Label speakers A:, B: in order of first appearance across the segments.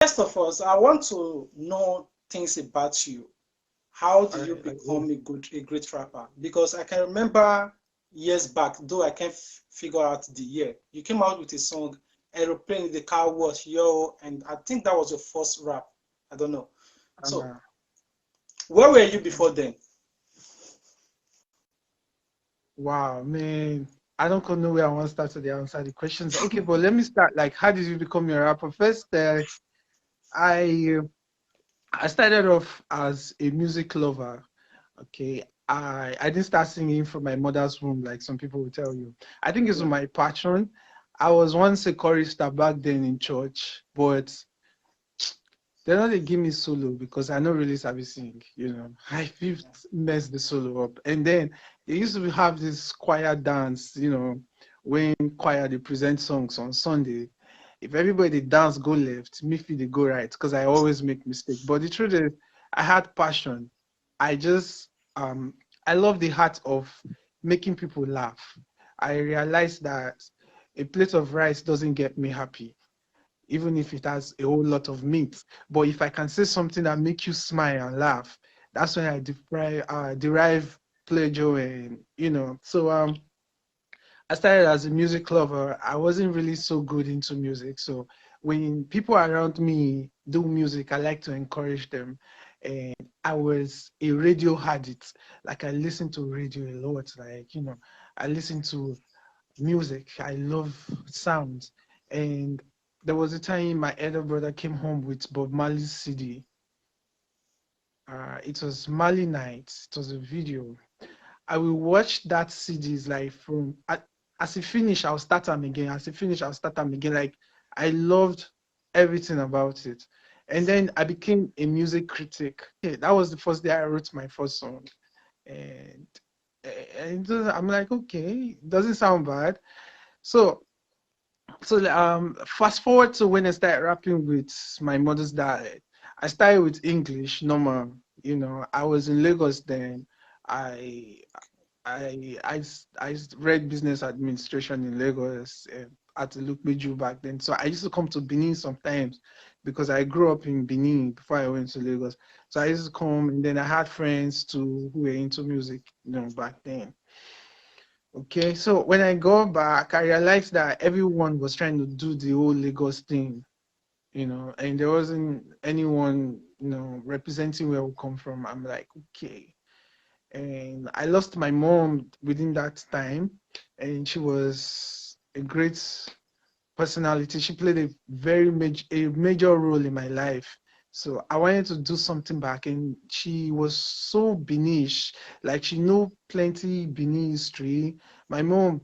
A: first of all, I want to know things about you. How do
B: All
A: you
B: right, like,
A: become a great rapper? Because I can remember years back, though I can't figure out the year. You came out with a song, Aeroplane in the Car Wash, Yo, and I think that was your first rap. I don't know. So,
B: uh,
A: where were you
B: okay.
A: before then?
B: Wow, man. I don't know where I want to start to the answer the questions. Okay, but let me start. Like, how did you become a rapper? First, I I started off as a music lover. Okay. I didn't start singing from my mother's womb, like some people will tell you. I think it's
A: Yeah.
B: my passion. I was once a chorister back then in church, but they don't they give me solo because I don't really sabi sing, you know. I fifth mess the solo up. And then they used to have this choir dance, you know, when choir they present songs on Sunday. If everybody dance go left, me feel they go right because I always make mistake. But the truth is I had passion. I just I love the heart of making people laugh. I realized that a plate of rice doesn't get me happy even if it has a whole lot of meat. But if I can say something that make you smile and laugh, that's when I derive pleasure and you know. So I started as a music lover. I wasn't really so good into music. So when people around me do music, I like to encourage them. And I was a radio addict. Like I listen to radio a lot. Like, you know, I listen to music. I love sound. And there was a time my elder brother came home with Bob Marley's CD. It was Marley Night. It was a video. I will watch that CDs like as it finish, I'll start them again. As it finish, I'll start them again. Like I loved everything about it. And then I became a music critic. Yeah, that was the first day I wrote my first song. And, I'm like, okay, it doesn't sound bad. So fast forward to when I started rapping with my mother's dad. I started with English, normal. You know, I was in Lagos then. I I read business administration in Lagos at Lukbeju back then. So I used to come to Benin sometimes because I grew up in Benin before I went to Lagos. So I used to come and then I had friends too who were into music, you know, back then. Okay, so when I go back, I realized that everyone was trying to do the whole Lagos thing, you know, and there wasn't anyone, you know, representing where we come from. I'm like, okay. And I lost my mom within that time, and she was a great personality. She played a major role in my life. So I wanted to do something back, and she was so Benish, like she knew plenty Benin history. My mom,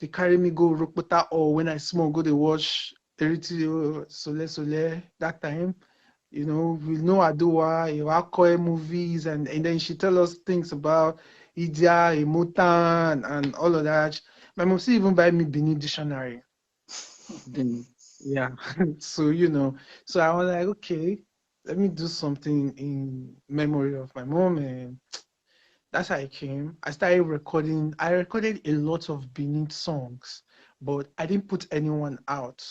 B: they carry me go Rokpota or when I small go they watch Eriti Sole Sole that time. You know, we know Adowa, Iwakoe movies, and then she tell us things about Idia, Imutan, and all of that. My mom still even buy me Benin dictionary. Then, yeah. So, you know, so I was like, okay, let me do something in memory of my mom. And that's how I came. I started recording. I recorded a lot of Benin songs, but I didn't put anyone out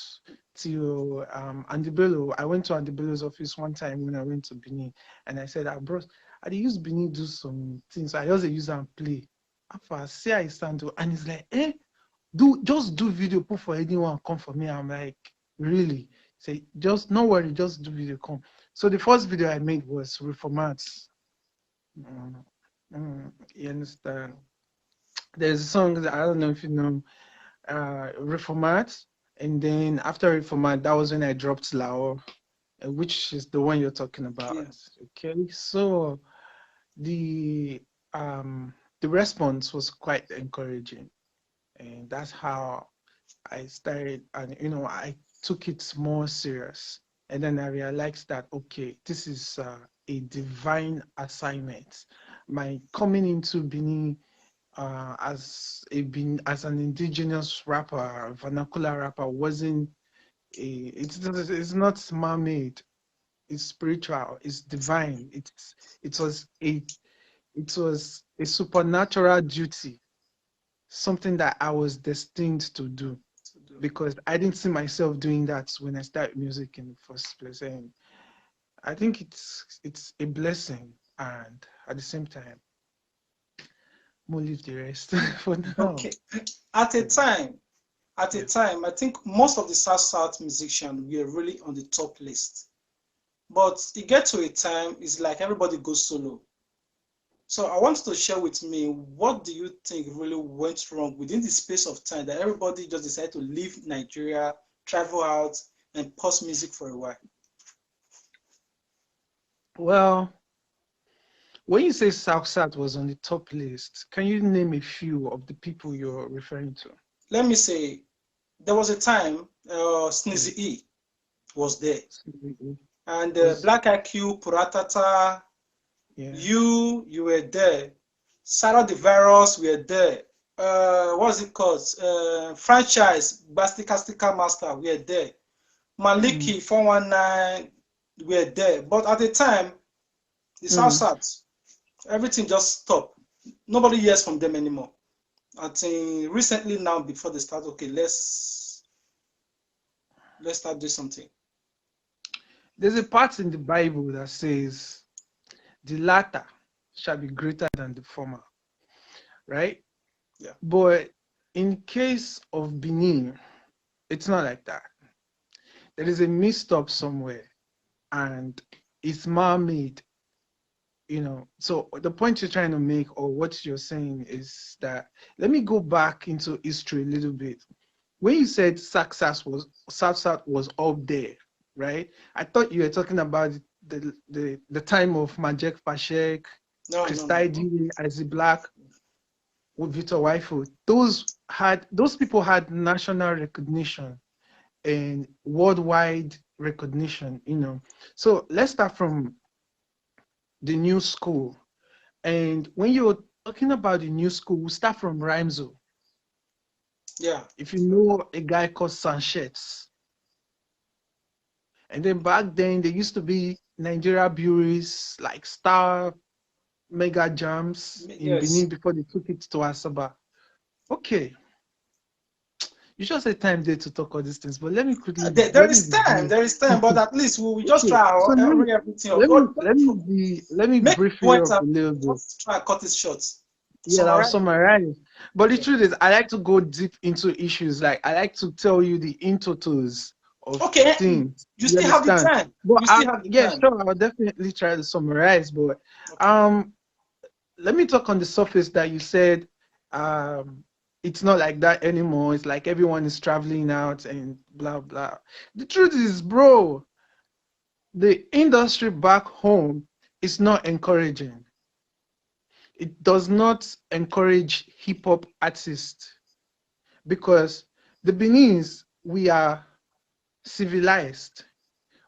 B: till Andibelo. I went to Andibelo's office one time when I went to Benin, and I said, bros, I dey use Benin do some things. I just dey use and play. After see I stand to, and he's like, just do video, put for anyone, come for me. I'm like, really? Say, just no worry, just do video, come. So the first video I made was Reformats. Mm, you understand? There's a song that I don't know if you know, Reformat, and then after Reformat, that was when I dropped Lao, which is the one you're talking
A: Yeah.
B: about. Okay, so the um the response was quite encouraging, and that's how I started, and you know, I took it more serious. And then I realized that okay, this is a divine assignment. My coming into Benin as an indigenous rapper, vernacular rapper, wasn't it's not man-made. It's spiritual. It's divine. It was a it was a supernatural duty, something that I was destined to do. because I didn't see myself doing that when I started music in the first place. And I think it's a blessing, and at the same time, we'll leave the rest for now.
A: Okay. At a
B: Yeah,
A: time, at a
B: yeah.
A: time, I think most of the South musicians were really on the top list. But it gets to a time, it's like everybody goes solo. So I want you to share with me, what do you think really went wrong within the space of time that everybody just decided to leave Nigeria, travel out, and pause music for a while?
B: Well, when you say Southside was on the top list, can you name a few of the people you're referring to?
A: Let me say, there was a time
B: Yeah.
A: Sneezy E was there,
B: CBE
A: and
B: was
A: Black IQ, Puratata,
B: yeah.
A: you were there. Sarah the Virus were there. What's it called? Franchise, Bastika Stika Master were there.
B: Mm,
A: Maliki 419 were there. But at the time, the South
B: mm.
A: South, everything just stopped. Nobody hears from them anymore. I think recently now, before they start, okay, let's start doing something.
B: There's a part in the Bible that says the latter shall be greater than the former, right?
A: Yeah,
B: But in case of Benin, it's not like that. There is a misstep somewhere, and it's man-made. So the point you're trying to make, or what you're saying, is that, let me go back into history a little bit. When you said South was up there, right? I thought you were talking about the time of Majek Pashek,
A: no, no, no,
B: Kristai D, Isaac Black, with Victor Waifu. Those people had national recognition and worldwide recognition. So let's start from the new school. And when you're talking about the new school, we start from Rhymesol.
A: yeah,
B: If you know a guy called Sanchez, and then back then there used to be Nigeria breweries like Star, Mega Jams in Benin
A: yes.
B: before they took it to Asaba. Okay, you just said time there to talk all these things, but let me quickly
A: There
B: let me
A: is
B: be
A: time,
B: brief.
A: there is time, but at least we will just
B: Okay,
A: try
B: so let me
A: everything up.
B: let me
A: But
B: let me be let me
A: make
B: brief you
A: points
B: up
A: and
B: a little bit.
A: just try and cut it short.
B: Yeah, I'll
A: Summarize.
B: summarize. But the
A: Yeah.
B: truth is, I like to go deep into issues. Like, I like to tell you the in totals of
A: Okay,
B: things.
A: you
B: You
A: still have the
B: understand?
A: time.
B: But
A: You still have the
B: yeah,
A: time.
B: sure, I'll definitely try to summarize. But
A: Okay.
B: um, let me talk on the surface that you said. Um, it's not like that anymore. It's like everyone is traveling out and blah blah. The truth is, bro, the industry back home is not encouraging. It does not encourage hip hop artists, because the Benin's, we are civilized,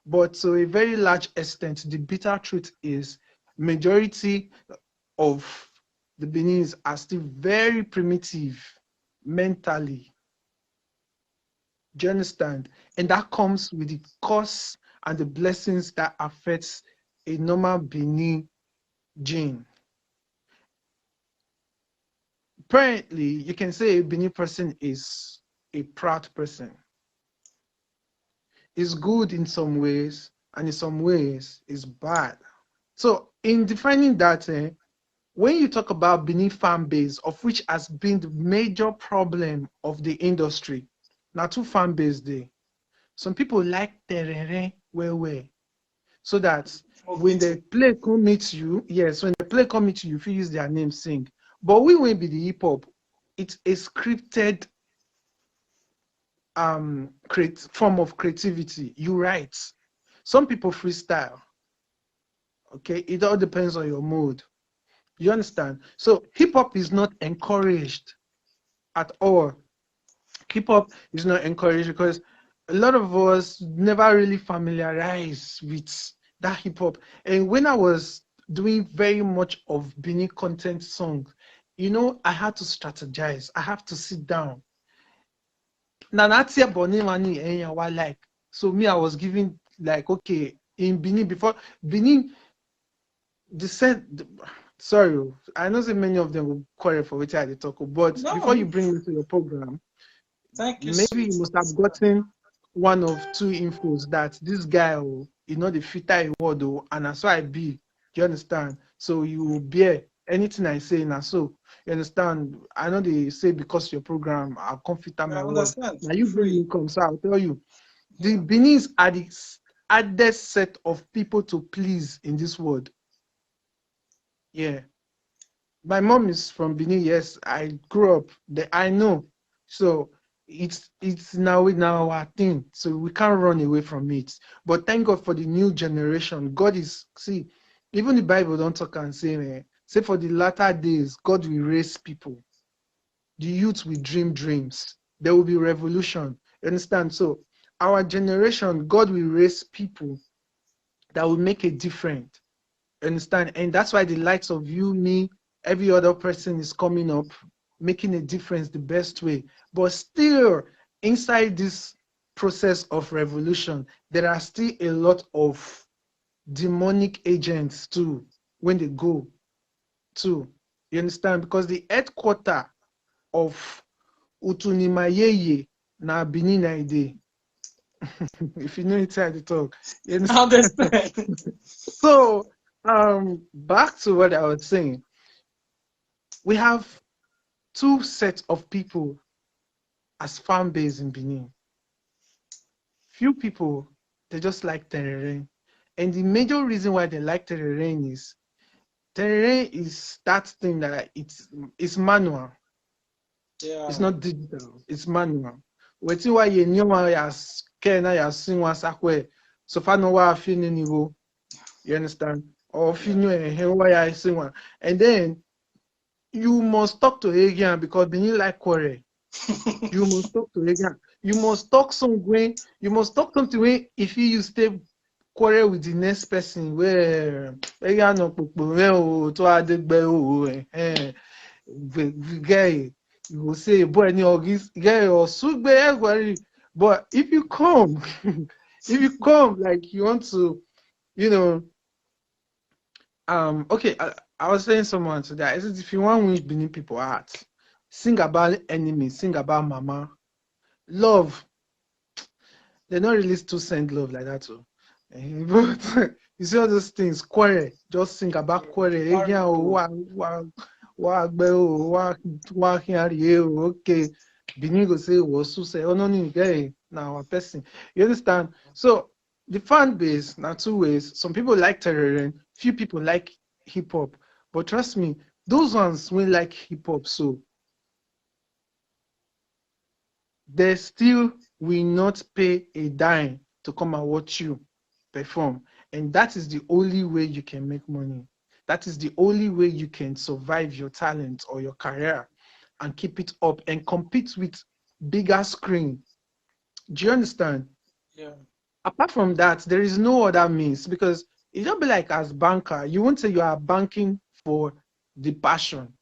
B: but to a very large extent, the bitter truth is majority of the Benin's are still very primitive mentally. Do you understand? And that comes with the curse and the blessings that affects a normal Benin gene. Apparently, you can say a Benin person is a proud person. Is good in some ways, and in some ways is bad. So in defining that, when you talk about Benin fan base, of which has been the major problem of the industry, now two fan base there. Some people like terere well, so that
A: Of
B: when
A: beating.
B: the play come meet you, yes, when the play come meet you, you feel use their name sing. But we will be the hip hop. It's a scripted form of creativity. You write. Some people freestyle. Okay, it all depends on your mood. You understand? So hip hop is not encouraged at all. Hip hop is not encouraged because a lot of us never really familiarize with that hip hop. And when I was doing very much of Bini content songs, I had to strategize. I have to sit down. Nanatia Boni Mani like. So me, I was giving like, okay, in Benin before Benin, the said, sorry, I know that many of them will quarrel for which I talk, but before
A: No,
B: you bring me to your program,
A: Thank you,
B: Maybe you
A: sweet.
B: must have gotten one of two infos that this guy, oh, you know, the fitter word, oh, and that's why I be. Do you understand? So you will bear anything I say now. So you understand? I know they say because your program, I'll come fitter
A: I
B: my word.
A: understand.
B: Now you bring
A: Free.
B: income, so I'll tell you. The
A: Yeah.
B: Benin's are the added set of people to please in this world. Yeah. My mom is from Benin. Yes, I grew up there. I know. So it's now our thing. So we can't run away from it. But thank God for the new generation. God is see, even the Bible don't talk and say, say for the latter days, God will raise people. The youth will dream dreams. There will be revolution. You understand? So our generation, God will raise people that will make a difference. Understand? And that's why the likes of you, me, every other person is coming up, making a difference the best way. But still, inside this process of revolution, there are still a lot of demonic agents too when they go to. You understand? Because the headquarter of Utunimayeye na Benin Ide. If you know it's how to talk. You
A: I
B: understand?
A: understand.
B: So back to what I was saying. We have two sets of people as fan base in Benin. Few people, they just like terrain. And the major reason why they like terrain is that thing that it's manual. It's
A: Yeah.
B: not digital. It's manual. Wetin why you know why ya na ya sing one sakwe. So far no wa fi ni nivo. You understand? Or fi
A: Yeah.
B: no why ya sing one. And then you must talk to Agian because Benin like quarrel. You must talk to Regan. You must talk somewhere. You must talk something where if you stay quarrel with the next person where Regan no to adegbe guy you will say boy any ogis guy or sugbe everybody. But if you come, if you come like you want to, you know, okay, I was saying someone today. I said if you want to win Benin people heart, sing about enemy, sing about mama. Love, they don't really still send love like that too. But you see all those things, quarrel, just think about quarrel. Again, oh,
A: Horrible.
B: okay. Benin go say, was so say, oh no, no, guy, now a person. You understand? So the fan base, now two ways. Some people like terrorism, few people like hip hop. But trust me, those ones will like hip hop. So they still will not pay a dime to come and watch you perform. And that is the only way you can make money. That is the only way you can survive your talent or your career and keep it up and compete with bigger screen. Do you understand?
A: Yeah.
B: Apart from that, there is no other means because it don't be like as banker, you won't say you are banking for the passion.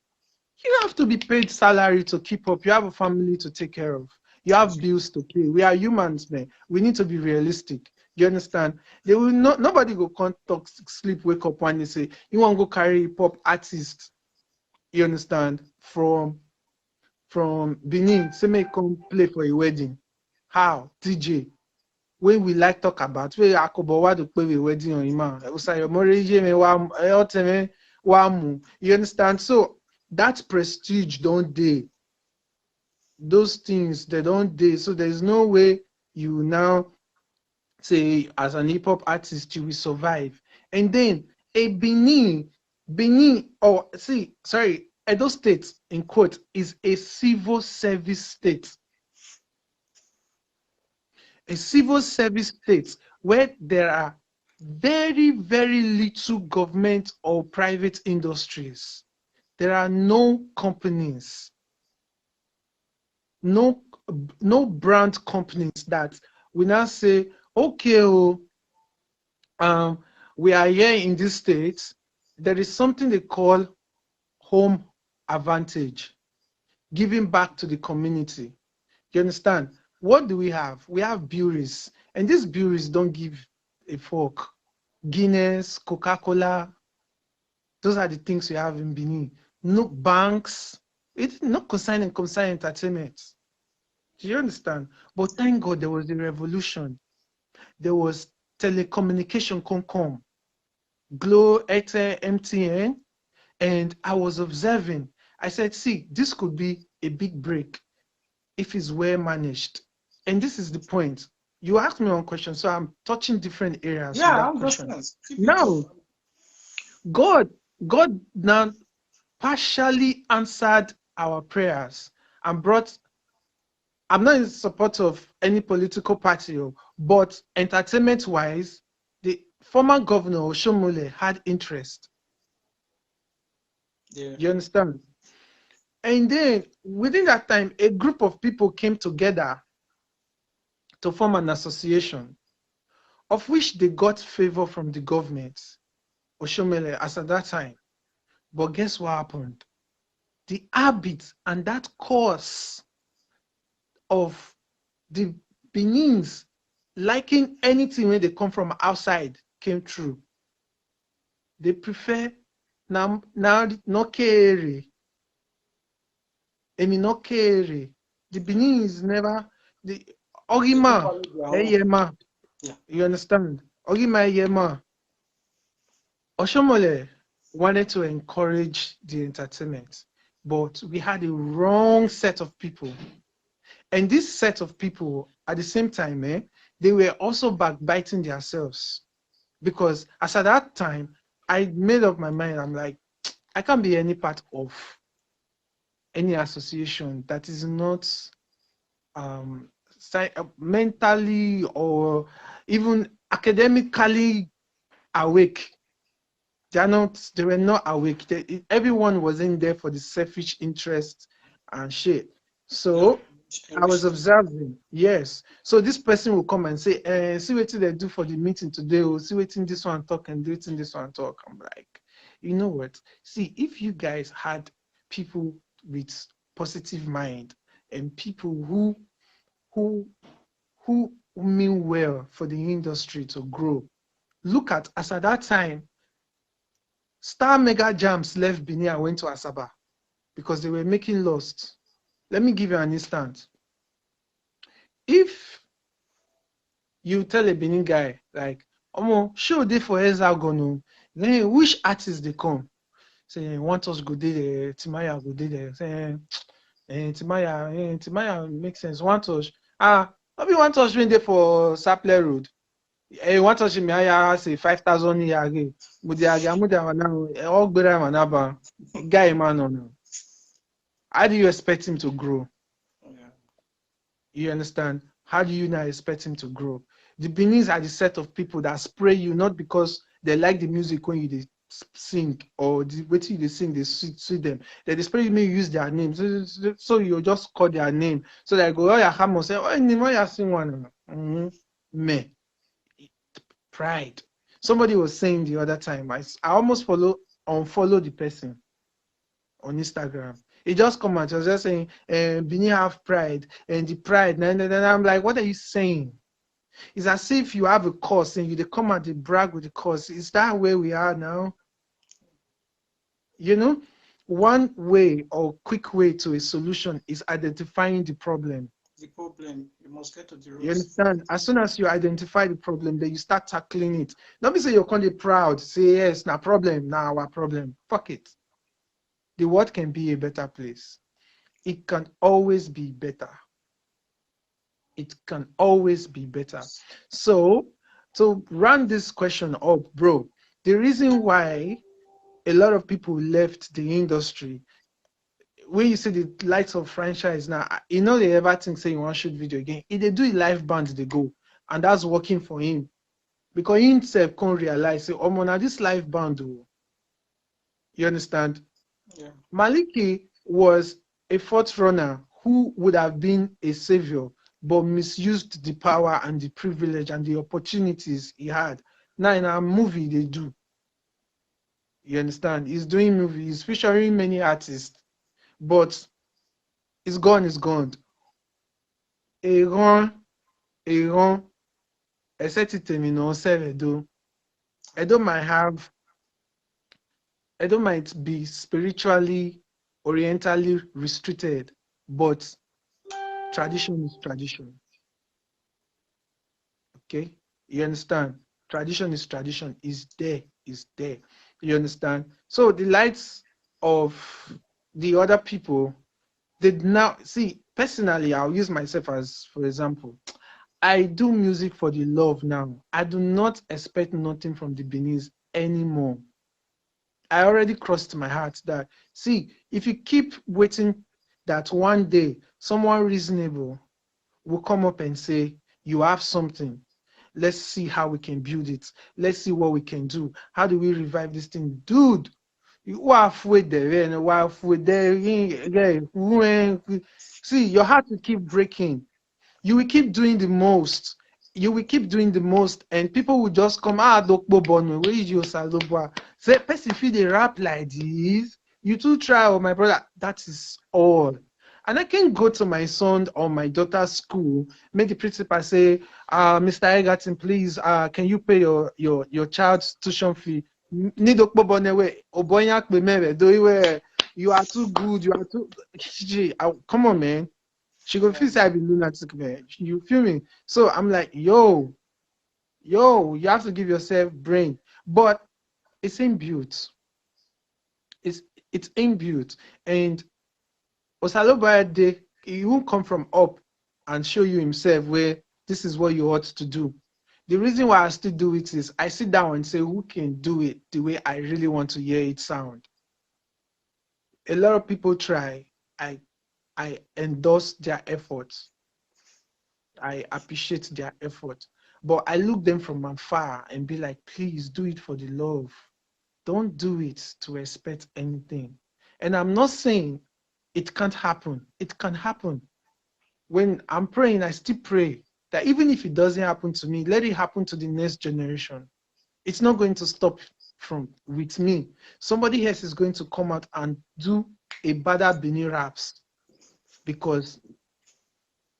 B: You have to be paid salary to keep up. You have a family to take care of. You have bills to pay. We are humans, man. We need to be realistic. You understand? They will not. Nobody go come talk, sleep, wake up one day say you want to go carry pop artist. You understand? From Benin, say make come play for a wedding. How DJ? When we like talk about where Akobo wa to play a wedding on Ima. Usayo Moreje me wa elteme wa mu. You understand? So that prestige don't they? Those things they don't they? So there's no way you now say as an hip hop artist you will survive. And then a Benin, or see, sorry, Edo State in quote is a civil service state. A civil service state where there are very, very little government or private industries. There are no companies, no no brand companies that we now say, okay, oh, um, we are here in this state. There is something they call home advantage, giving back to the community. You understand? What do we have? We have breweries, and these breweries don't give a fuck. Guinness, Coca-Cola, those are the things we have in Benin. No banks, it's not consign entertainment. Do you understand? But thank God there was a revolution. There was telecommunication come, Glow, Airtel, MTN, and I was observing. I said, see, this could be a big break if it's well managed. And this is the point. You asked me one question, so I'm touching different areas with
A: Yeah, I
B: that question.
A: understand. Keep it up.
B: Now, God, God now partially answered our prayers and brought. I'm not in support of any political party, but entertainment-wise, the former governor Oshomole had interest.
A: Yeah.
B: You understand? And then within that time, a group of people came together to form an association, of which they got favor from the government, Oshomole, as at that time. But guess what happened? The habit and that course of the Benin's liking anything when they come from outside came true. They prefer now no care. Emi no care. The Benin is never the
A: They don't
B: Ogima
A: value their own.
B: Eyema.
A: Yeah.
B: You understand? Ogima Eyema. Oshomole wanted to encourage the entertainment, but we had a wrong set of people. And this set of people, at the same time, they were also backbiting themselves. Because as at that time, I made up my mind, I'm like, I can't be any part of any association that is not um, mentally or even academically awake. They were not awake. Everyone was in there for the selfish interest and shit.
A: Yeah.
B: So I was
A: Enrichment.
B: observing, yes. So this person will come and say, see what they do for the meeting today, or see what this one talk and do it in this one talk. I'm like, you know what? See, if you guys had people with positive mind and people who who mean well for the industry to grow, look at that time, Star Mega Jams left Benin and went to Asaba because they were making lost. Let me give you an instance. If you tell a Benin guy, like, show day for Hexagon, then which artists they come? Say, want us go there, Timaya go there. Say, Timaya makes sense. Want us, maybe want us when they for Sapler Road. Want us in Maya say 5,000 year again. Mudia now, all better manaba. Guy man on. How do you expect him to grow?
A: Yeah.
B: You understand? How do you not expect him to grow? The Benin's are the set of people that spray you not because they like the music when you sing or the way they sing, they see them. They spray you may use their names. So you just call their name. So they go, oh, yeah, come on, say, oh, you sing one. Me. Pride. Somebody was saying the other time, I almost unfollow the person on Instagram. He just come out, was just saying, Benin have pride, and the pride. And I'm like, what are you saying? It's as if you have a cause and you come out, they brag with the cause. Is that where we are now? You know, one way or quick way to a solution is identifying the problem.
A: The problem, you must get to the
B: You
A: roots.
B: understand? As soon as you identify the problem, then you start tackling it. Don't be say you're kind of proud. Say yes, no problem, now our problem. Fuck it. The world can be a better place. It can always be better. It can always be better. So, to run this question up, bro, the reason why a lot of people left the industry, when you see the likes of franchise now, you know they ever think say you want to shoot video again. If they do a live band, they go. And that's working for him. Because he himself can't realize, say, oh, man, this live band, oh. You understand?
A: Yeah.
B: Maleke was a fourth runner who would have been a savior, but misused the power and the privilege and the opportunities he had. Now in our movie, they do. You understand? He's doing movies, he's featuring many artists, but it's gone, it's gone. Aaron, Aaron, except it terminal, Edo. Edo might have, Edo might be spiritually, orientally restricted, but tradition is tradition. Okay, you understand? Tradition is tradition. Is there? Is there? You understand? So the lights of the other people, they now see. Personally, I'll use myself as for example. I do music for the love now. I do not expect nothing from the Beninese anymore. I already crossed my heart that, see, if you keep waiting that one day someone reasonable will come up and say, you have something. Let's see how we can build it. Let's see what we can do. How do we revive this thing? Dude, you halfway there, and halfway there. See, your heart will keep breaking. You will keep doing the most. You will keep doing the most, and people will just come, dokbo bono, where is your salobwa? Say, person if they rap like this, you too try, oh my brother. That is all. And I can go to my son or my daughter's school, make the principal say, Mr. Egerton, please, can you pay your child's tuition fee? Ni dokbo bono we, oboyak be mere, do you are too good, you are too. Come on, man. She go feel say I be lunatic, man. You feel me? So I'm like, yo, you have to give yourself brain. But it's inbuilt. It's it's inbuilt. And Osaloba Day, he won't come from up and show you himself where this is what you ought to do. The reason why I still do it is I sit down and say, who can do it the way I really want to hear it sound? A lot of people try. I endorse their efforts. I appreciate their effort. But I look them from afar and be like, please do it for the love. Don't do it to expect anything. And I'm not saying it can't happen. It can happen. When I'm praying, I still pray that even if it doesn't happen to me, let it happen to the next generation. It's not going to stop from with me. Somebody else is going to come out and do a better Bini raps because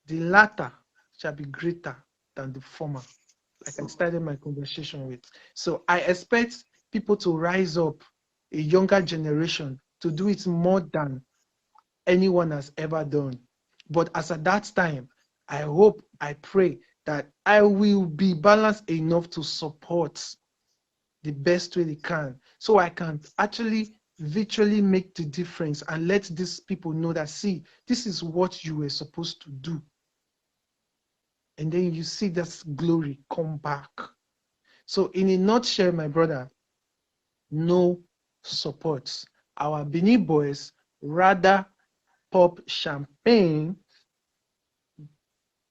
B: the latter shall be greater than the former, like I started my conversation with. So I expect people to rise up, a younger generation, to do it more than anyone has ever done. But as at that time, I hope, I pray that I will be balanced enough to support the best way they can, so I can actually virtually make the difference and let these people know that, see, this is what you were supposed to do. And then you see this glory come back. So in a nutshell, my brother, no support. Our Benin boys rather pop champagne,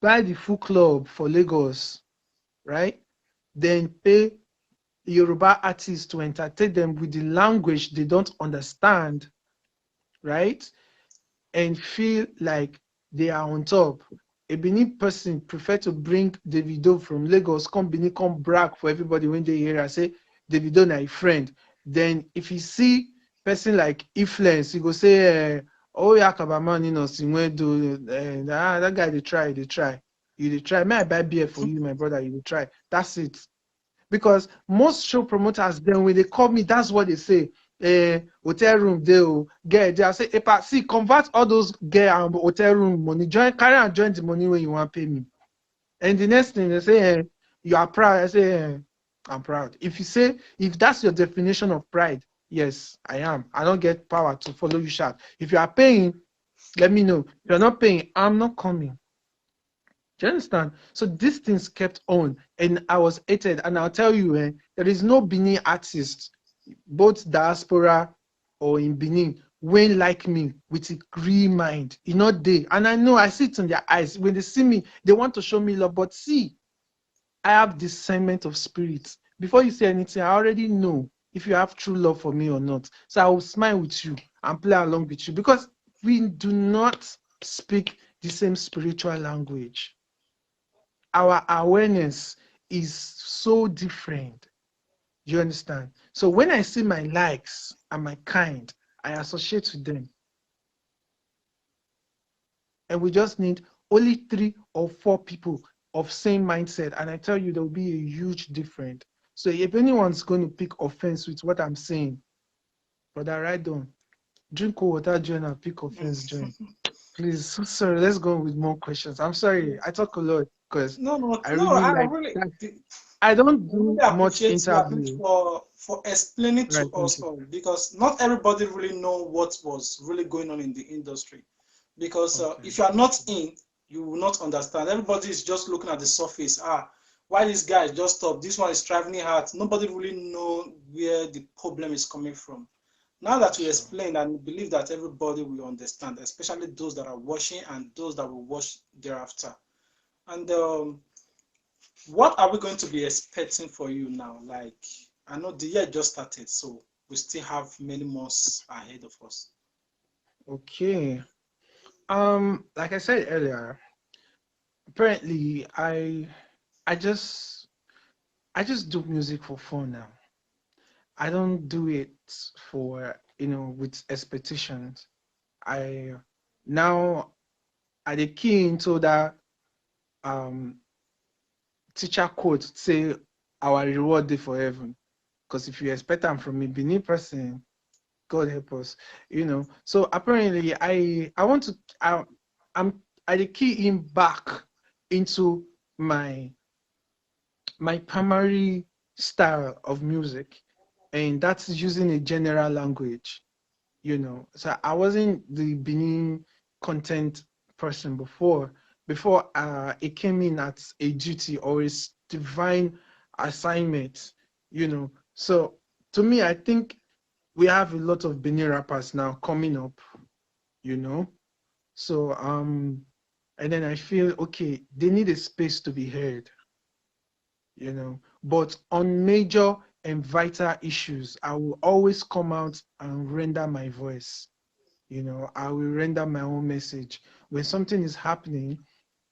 B: buy the full club for Lagos, right? Then pay Yoruba artists to entertain them with the language they don't understand, right? And feel like they are on top. A Benin person prefer to bring Davido from Lagos, come Benin, come brag for everybody when they hear I say Davido na a friend. Then if you see person like Influence, you go say, oh yeah, Kabaman, you know, that guy they try. You they try. May I buy beer for you, my brother? You will try. That's it. Because most show promoters, then when they call me, that's what they say. Hotel room, they'll get there. I say, Epa, see, convert all those get hotel room money, carry and join the money when you want to pay me. And the next thing they say, you are proud. I say, I'm proud. If you say, if that's your definition of pride, yes, I am. I don't get power to follow you sharp. If you are paying, let me know. If you're not paying, I'm not coming. Do you understand? So these things kept on, and I was hated. And I'll tell you, there is no Benin artist, both diaspora or in Benin, when like me with a green mind. You know they, and I know I see it in their eyes. When they see me, they want to show me love. But see, I have discernment of spirit. Before you say anything, I already know if you have true love for me or not. So I will smile with you and play along with you because we do not speak the same spiritual language. Our awareness is so different. You understand? So when I see my likes and my kind, I associate with them. And we just need only 3 or 4 people of same mindset. And I tell you, there will be a huge difference. So if anyone's going to pick offense with what I'm saying, brother, right on. Drink cold water, join and pick offense, join. Please, so sorry. Let's go with more questions. I'm sorry. I talk a lot because
A: No, no,
B: I
A: no.
B: really
A: I
B: like
A: really,
B: that. I don't
A: really
B: do much
A: appreciate you at least
B: interview.
A: for explaining to
B: Right, thank
A: us
B: you.
A: all, because not everybody really know what was really going on in the industry. Because
B: Okay.
A: if you are not in, you will not understand. Everybody is just looking at the surface. Why this guy just stopped? This one is traveling hard. Nobody really know where the problem is coming from. Now that we
B: Sure.
A: explain, I believe that everybody will understand, especially those that are watching and those that will watch thereafter. And what are we going to be expecting for you now? Like, I know the year just started, so we still have many months ahead of us.
B: Okay. Like I said earlier, apparently I just I just do music for fun now. I don't do it for, with expectations. I now I the key into that um teacher quote say our reward day for heaven. Because if you expect them from a Benin person, God help us, So apparently I want to I'm I dey key him back into my my primary style of music, and that's using a general language. So I wasn't the Benin content person before it came in as a duty or a divine assignment. So to me, I think we have a lot of Benin rappers now coming up, you know so and then I feel, okay, they need a space to be heard, but on major and vital issues, I will always come out and render my voice. I will render my own message when something is happening.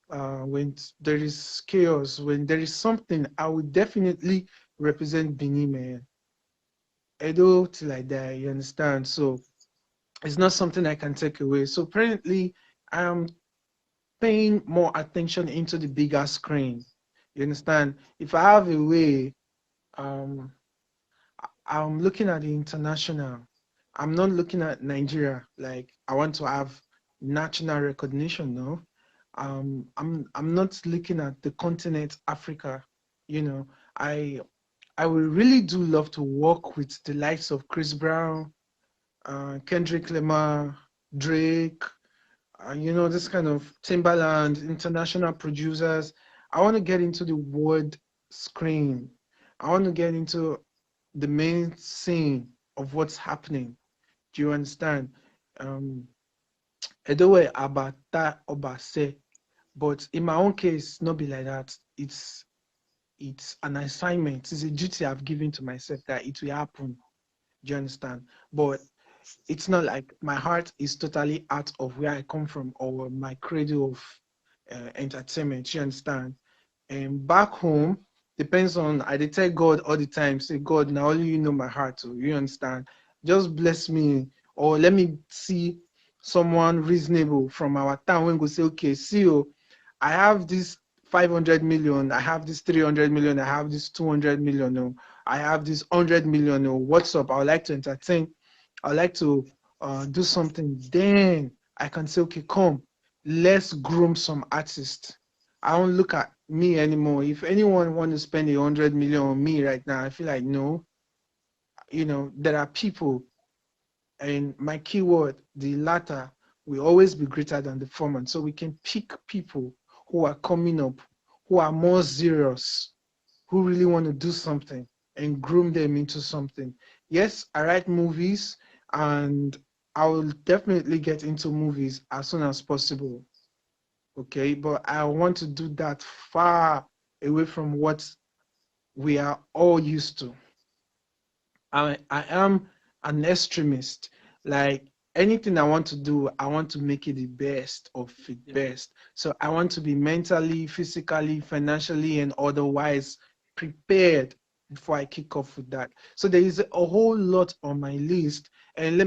B: When there is chaos, when there is something, I will definitely represent Benin, man. Edo till I die, you understand? So it's not something I can take away. So apparently, I'm paying more attention into the bigger screen. You understand? If I have a way, um, I'm looking at the international. I'm not looking at Nigeria. Like I want to have national recognition. No, I'm not looking at the continent Africa. You know, I I would really do love to work with the likes of Chris Brown, Kendrick Lamar, Drake, this kind of Timberland, international producers. I want to get into the world screen. I want to get into the main scene of what's happening. Do you understand? Um, Edowe abata obase, but in my own case, not be like that. It's an assignment. It's a duty I've given to myself that it will happen. Do you understand? But it's not like my heart is totally out of where I come from or my cradle of entertainment. You understand? And back home, depends on, I dey tell God all the time, say, God, now only you know my heart. So you understand? Just bless me, or let me see someone reasonable from our town when go say, okay, see you, I have this 500 million, I have this 300 million, I have this 200 million, no, I have this 100 million, no, what's up? I would like to entertain, I would like to do something. Then I can say, okay, come, let's groom some artists. I don't look at me anymore. If anyone want to spend 100 million on me right now, I feel like no. There are people, and my keyword, the latter, will always be greater than the former. So we can pick people who are coming up, who are more serious, who really want to do something, and groom them into something. Yes, I write movies, and I will definitely get into movies as soon as possible. Okay, but I want to do that far away from what we are all used to. I am an extremist. Like anything I want to do, I want to make it the best of the
A: Yeah.
B: best. So I want to be mentally, physically, financially, and otherwise prepared before I kick off with that. So there is a whole lot on my list, and let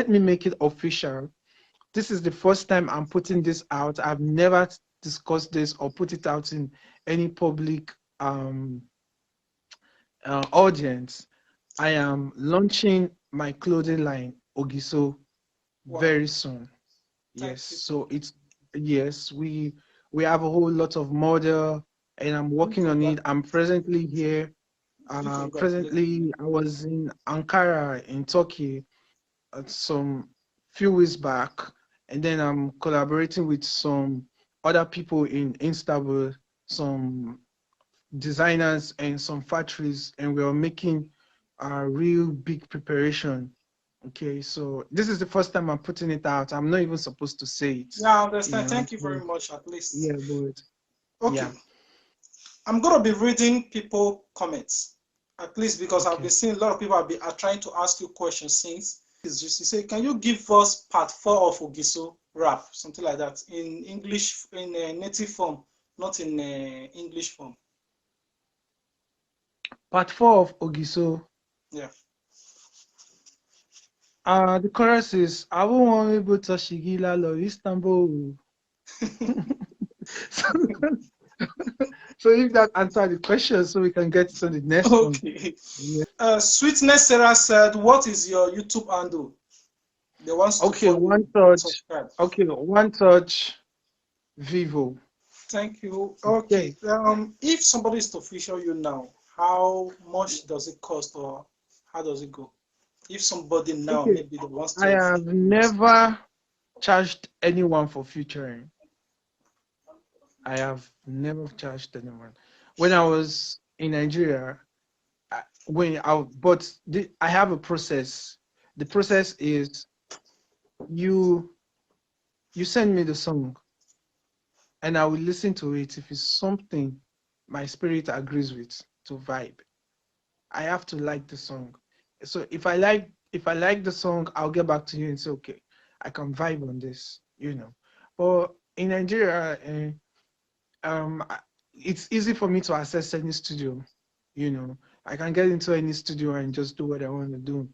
B: me make it official. This is the first time I'm putting this out. I've never discussed this or put it out in any public audience. I am launching my clothing line, Ogiso,
A: Wow.
B: very soon. Yes,
A: Thank you.
B: so it's yes, we have a whole lot of model, and I'm working on it. I'm
A: Congratulations.
B: presently here.
A: Congratulations.
B: Presently, I was in Ankara in Turkey some few weeks back, and then I'm collaborating with some other people in Istanbul, some designers and some factories, and we are making a real big preparation. Okay, so this is the first time I'm putting it out. I'm not even supposed to say it,
A: Yeah, I
B: you
A: understand.
B: know.
A: Thank you very
B: So
A: much, at least.
B: yeah, but
A: Okay,
B: yeah,
A: I'm gonna be reading people comments, at least because I've been
B: okay.
A: seeing a lot of people are trying to ask you questions since. It's just you say, can you give us part four of Ogiso rap, something like that, in English, in native form, not in English form.
B: Part four of Ogiso.
A: Yeah.
B: The chorus is I won't want able to Shigila lo Istanbul. So, so if that answered the question, so we can get to the next one.
A: Okay.
B: Yeah.
A: Sweetness Sarah said, "What is your YouTube handle?" They want to
B: Okay,
A: follow
B: one
A: you and
B: touch.
A: subscribe.
B: Okay, one touch Vivo.
A: Thank you. Okay.
B: Okay.
A: If somebody is to feature you now, how much does it cost, or how does it go? If somebody now
B: Okay.
A: maybe that wants
B: I
A: to
B: have
A: feature you.
B: never charged anyone for featuring. I have never charged anyone. When I was in Nigeria, I have a process. The process is you you send me the song and I will listen to it. If it's something my spirit agrees with to vibe, I have to like the song. So if I like the song, I'll get back to you and say, okay, I can vibe on this, you know. But in Nigeria, it's easy for me to access any studio, you know. I can get into any studio and just do what I want to do.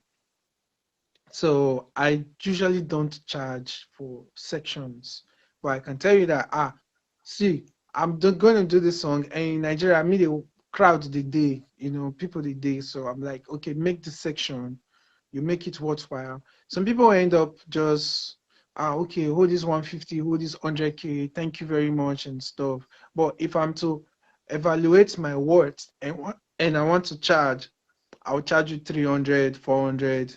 B: So I usually don't charge for sections, but I can tell you that see, going to do this song, and in Nigeria, I meet a crowd the day, you know, people the day. So I'm like, okay, make this section, you make it worthwhile. Some people end up just okay, hold this 150, hold this 100K, thank you very much and stuff. But if I'm to evaluate my worth and I want to charge, I'll charge you 300, 400.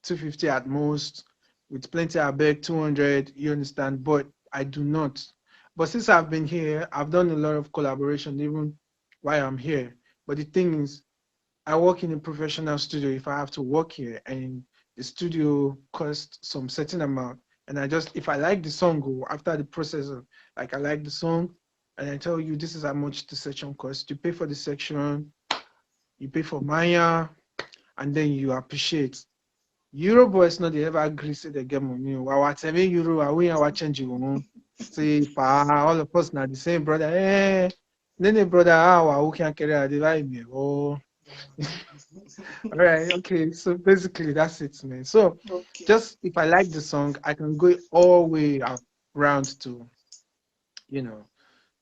B: 250 at most, with plenty I beg 200, you understand, but I do not. But since I've been here, I've done a lot of collaboration even while I'm here. But the thing is, I work in a professional studio if I have to work here, and the studio costs some certain amount. And if I like the song, or after the process of, like, I like the song, and I tell you this is how much the section costs. You pay for the section, you pay for Maya, and then you appreciate. Euro boys no dey ever agree say they get money o. Our 7 euro, we our change o. Say pa, all of us na the same brother. Nene brother, who can carry a divide me? Oh, all right, okay. So basically, that's it, man. So
A: Okay.
B: just if I like the song, I can go all way around to, you know,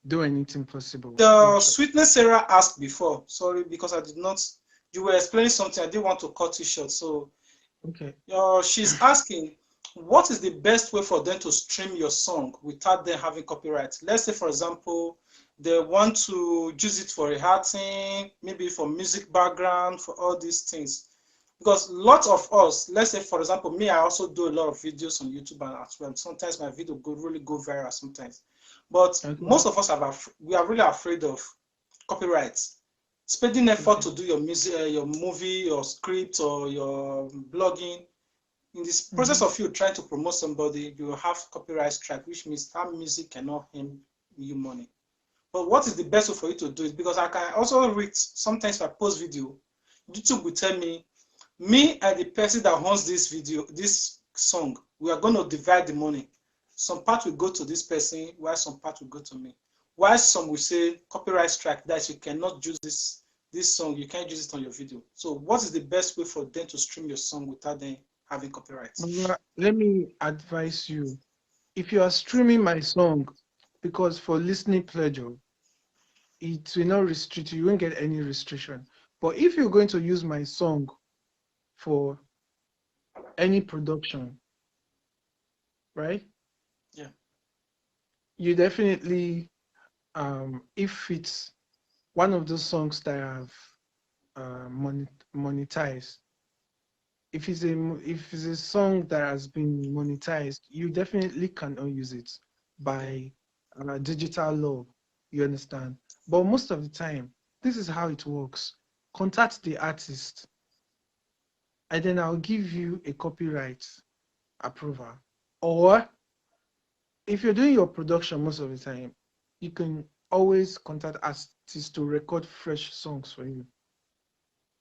B: do anything possible.
A: The
B: Make sure.
A: Sweetness Sarah asked before. Sorry, because I did not. You were explaining something. I didn't want to cut you short. So
B: Okay.
A: she's asking, what is the best way for them to stream your song without them having copyright? Let's say, for example, they want to use it for a thing, maybe for music background, for all these things. Because lots of us, let's say, for example, me, I also do a lot of videos on YouTube and as well. Sometimes my video really go viral sometimes. But
B: Okay.
A: most of us we are really afraid of copyrights. Spending effort
B: Okay.
A: to do your music, your movie, your script, or your blogging, in this
B: Mm-hmm.
A: process of you trying to promote somebody, you will have copyright strike, which means that music cannot earn you money. But what is the best way for you to do it? Because I can also read sometimes if I post video, YouTube will tell me and the person that owns this video, this song, we are going to divide the money. Some part will go to this person, while some part will go to me. While some will say copyright strike, that you cannot use this song, you can't use it on your video. So what is the best way for them to stream your song without them having copyright?
B: Let me advise you. If you are streaming my song, because for listening pleasure, it will not restrict you. You won't get any restriction. But if you're going to use my song for any production, right? you definitely, if it's one of those songs that have monetized, if it's a song that has been monetized, you definitely cannot use it by digital law. You understand? But most of the time, this is how it works. Contact the artist, and then I'll give you a copyright approval. Or if you're doing your production most of the time, you can always contact artists to record fresh songs for you.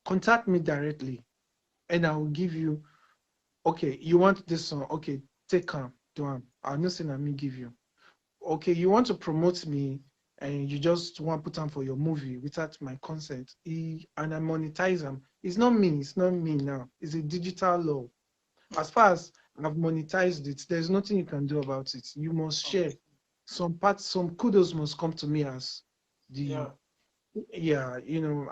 B: Contact me directly, and I will give you. Okay, you want this song? Okay, take am, do am. I'll not say na me give you. Okay, you want to promote me, and you just want to put them for your movie without my consent, and I monetize them. It's not me. It's not me now. It's a digital law. As far as I've monetized it, there's nothing you can do about it. You must share.
A: Okay.
B: Some parts, some kudos must come to me as the,
A: Yeah.
B: yeah,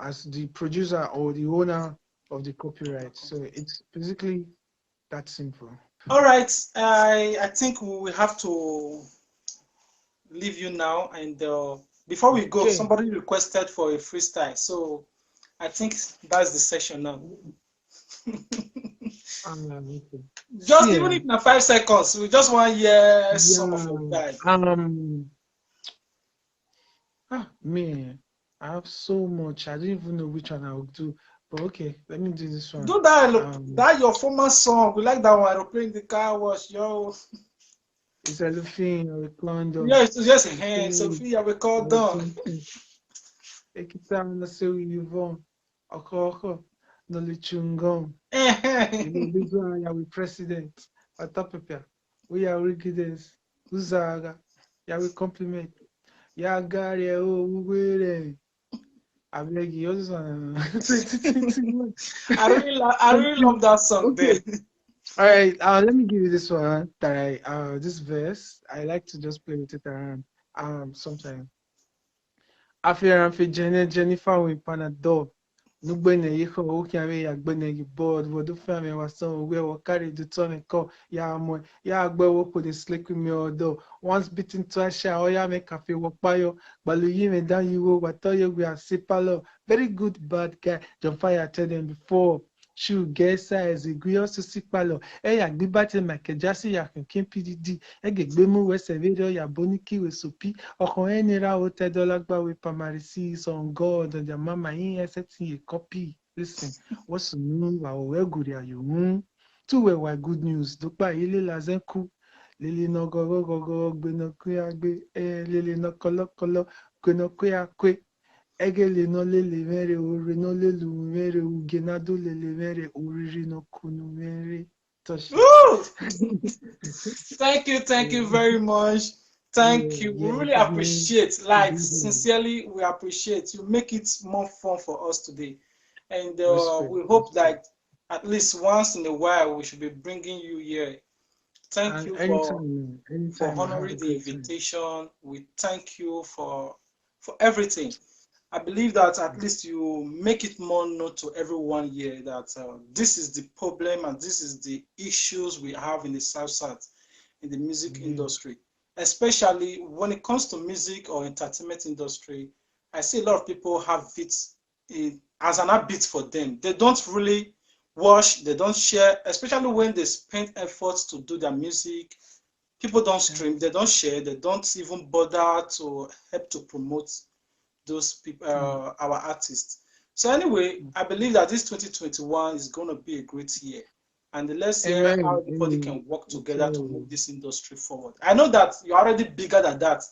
B: as the producer or the owner of the copyright. So it's basically that simple.
A: All right. I think we will have to leave you now. And before we go,
B: Okay.
A: somebody requested for a freestyle. So I think that's the session now.
B: Okay.
A: Just
B: See,
A: even if in 5 seconds, we just want to hear some of your
B: yeah,
A: vibe.
B: man, I have so much. I don't even know which one I will do. But okay, let me do this one.
A: Do that,
B: Um,
A: that your former song. We like that one. Aeroplane the car wash, yo.
B: it's Elufin or Clondo.
A: Yes, just a hand. Sophia, we call done.
B: Ekita na seu Yvonne. Oko no lichungom. Ilibizwa ya we president. Atapepia. We are wickedness. Uzaga. Ya we compliment. Ya gari o ugwere. I beg you, this one. 2021.
A: I really love that song there.
B: Okay. All right. Let me give you this one that this verse. I like to just play with it around. Sometimes. After Jennifer with Panadol. Nugbene yiko ukiame ya gbene you board wodu fame wa son we will carry the tone call ya mo ya gbe wo ko the slick me odo once bitten twice sha o ya make cafe wo payo balu yi me down you wo to you we are sipalo very good bad guy John Fire tell them before shoe get size agree also sipalo e ya gbe bate make jasi ya kin PDD e ge gbe mu we severe ya boniki we sopi ọkàn ẹni ra o $10 we primary six on God and their mama in setting a copy. Listen, what's new? Wow, where good are you? Two were good news. Dukpa ile lazenku. Lili no go go go gbeno kuya gbe. Lili no kolo kolo gbeno kuya kwe. Egele no lele mere ore no lelu mere ugenado lele mere oriri no kunu mere.
A: Thank you very much. Thank you. We really appreciate, like, sincerely, we appreciate. You make it more fun for us today. And we hope that at least once in a while we should be bringing you here. Thank you for honoring the invitation. We thank you for everything. I believe that at least you make it more known to everyone here that this is the problem and this is the issues we have in the South in the music industry, especially when it comes to music or entertainment industry. I see a lot of people have it as an habit for them. They don't really watch, they don't share, especially when they spend efforts to do their music. People don't stream, they don't share, they don't even bother to help to promote those people, our artists. So anyway, I believe that this 2021 is going to be a great year. And let's hear how everybody can work together to move this industry forward. I know that you're already bigger than that.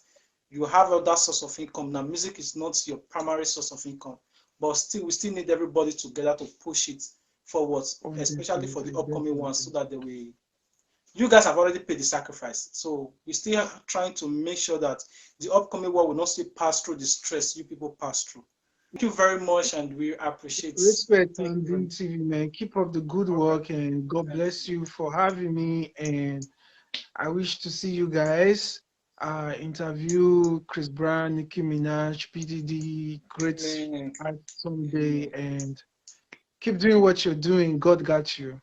A: You have other source of income. Now, music is not your primary source of income. But still, we still need everybody together to push it forward, especially for the upcoming ones, so that they will. You guys have already paid the sacrifice. So we're still trying to make sure that the upcoming one will not still pass through the stress you people pass through. Thank you very much, and we appreciate it.
B: Respect and TV, man. Keep up the good work, and God bless you for having me. And I wish to see you guys interview Chris Brown, Nicki Minaj, PDD, great art someday, and keep doing what you're doing. God got you.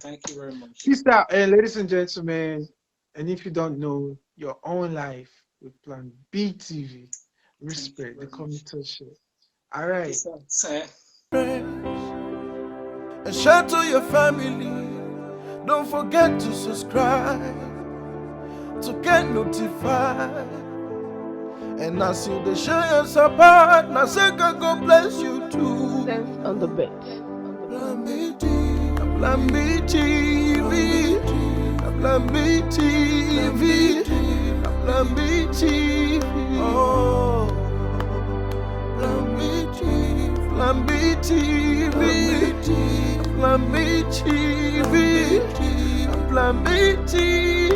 A: Thank you very much.
B: Peace out, and ladies and gentlemen. And if you don't know, your own life with Plan B TV.
A: Thank you
B: Respect the
A: very much.
B: commuter show. All
A: Peace
B: right.
A: out. Sir.
C: And share to your family. Don't forget to subscribe to get notified. And as you the share your support, now say God bless you too.
D: Sense on the bit.
C: PlanB TV, PlanB TV, PlanB TV. Oh, PlanB TV, PlanB TV, PlanB TV, PlanB TV.